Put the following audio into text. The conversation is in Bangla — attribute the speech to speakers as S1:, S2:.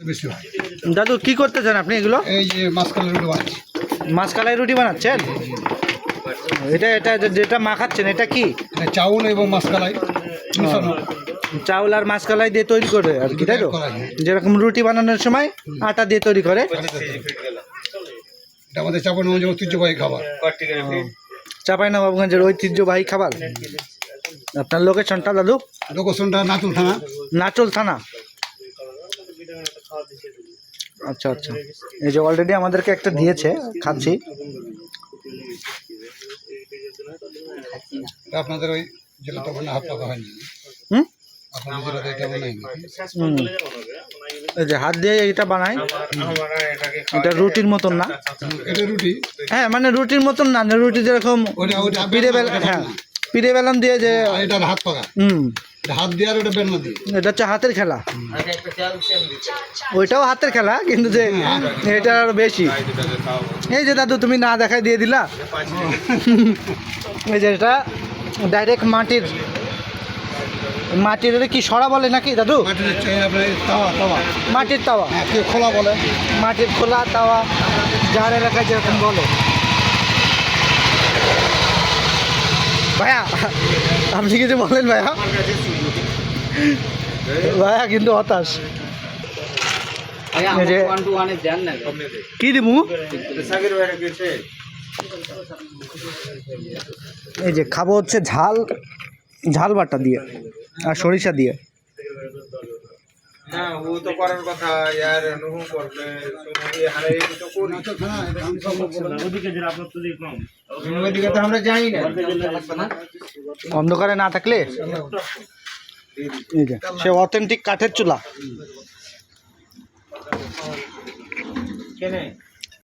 S1: বেশি হয়।
S2: দাদু কি করতেছেন আপনি এগুলো?
S1: এই যে মাসকালাই রুটি বানাচ্ছি।
S2: মাসকালাই রুটি বানাচ্ছেন? এটা এটা যেটা মাখাচ্ছেন এটা কি?
S1: এটা চাউল এবং মাসকালাই মিশানো।
S2: চাউল আর মাসকালাই দিয়ে তৈরি করে আর কি, তাই তো?
S1: করা হয়।
S2: যেরকম রুটি বানানোর সময় আটা দিয়ে তৈরি করে।
S1: এটা আমাদের চাঁপাইনবাবগঞ্জের ঐতিহ্যবাহী খাবার।
S2: চাঁপাইনবাবগঞ্জের ঐতিহ্যবাহী খাবার। আপনার লোকেশনটা দাদু?
S1: লোকেশনটা নাচুল থানা।
S2: নাচল থানা। আচ্ছা আচ্ছা, এই যে অলরেডি আমাদেরকে একটা দিয়েছে, খাচ্ছি।
S1: এটা আপনাদের ওই যেটা তখন হাত পাকা হয়নি।
S2: হুম,
S1: আপনাদের যেটাতে এটা বানায়নি।
S2: এই যে হাত দিয়ে এটা বানায়, এটা রুটির মতন না।
S1: এটা রুটি।
S2: হ্যাঁ মানে রুটির মতন না, রুটি যেরকম
S1: ওটা
S2: পিড়ে বেলা, হ্যাঁ পিড়ে বেলান দিয়ে যে।
S1: আর এটা হাত পাকা। হাত দিয়ে আর ওটা বেলনা দিয়ে।
S2: এটা হচ্ছে হাতের খেলা। ওইটাও হাতের খেলা, কিন্তু যে এটা আরো বেশি। এই যে দাদু তুমি না দেখাই দিয়ে দিলা। এই যে এটা ডাইরেক্ট মাটির এটা কি সরা বলে নাকি দাদু? মাটির তাওয়া,
S1: খোলা বলে।
S2: মাটির খোলা তাওয়া, যার এলাকায় যেরকম বলে। ভাইয়া আপনি কিছু বলেন ভাইয়া? ভাইয়া কিন্তু হতাশ। কি দিমু? এই যে খাবো হচ্ছে ঝাল বাটা দিয়ে আর সরিষা দিয়ে। অন্ধকারে না থাকলে সে অথেন্টিক কাঠের চুলা।